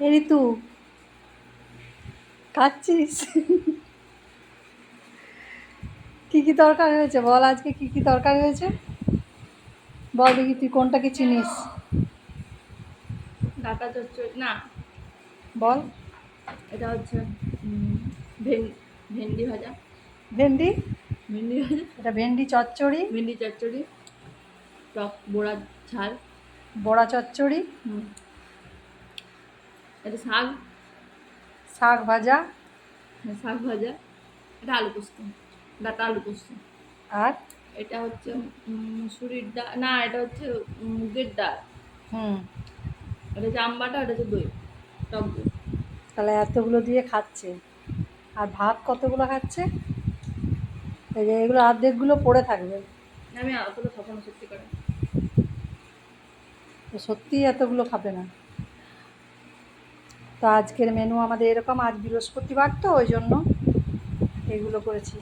এ ঋতু খাচ্ছিস? কি কি তরকারি হয়েছে বল, আজকে কি কি তরকারি হয়েছে বল দেখি, তুই কোনটা কি চিনিস ডাটা চচ্চড়ি না, বল। এটা হচ্ছে উম, ভেন- ভেন্ডি ভাজা। ভেন্ডি? ভেন্ডি ভাজা, এটা ভেন্ডি চচ্চড়ি। ভেন্ডি চচ্চড়ি, টক বড়া ঝাল। বড়া চচ্চড়ি। হুম, এটা শাক, শাক ভাজা। শাক ভাজা। এটা আলু পোস্ত, ডাটা আলু পোস্ত। আর এটা হচ্ছে মুসুরির ডাল না, এটা হচ্ছে মুগের ডাল। হুম। এটা হচ্ছে আম বাটা, এটা হচ্ছে দই, টক দই। তাহলে এতগুলো দিয়ে খাচ্ছে, আর ভাত কতগুলো খাচ্ছে? এই যে এগুলো অর্ধেকগুলো পড়ে থাকবে। আমি অতটা খাবো না সত্যি করে। তো সত্যিই এতগুলো খাবে না। তো আজকের মেনু আমাদের এরকম, আজ বৃহস্পতিবার তো ওই জন্য এগুলো করেছি।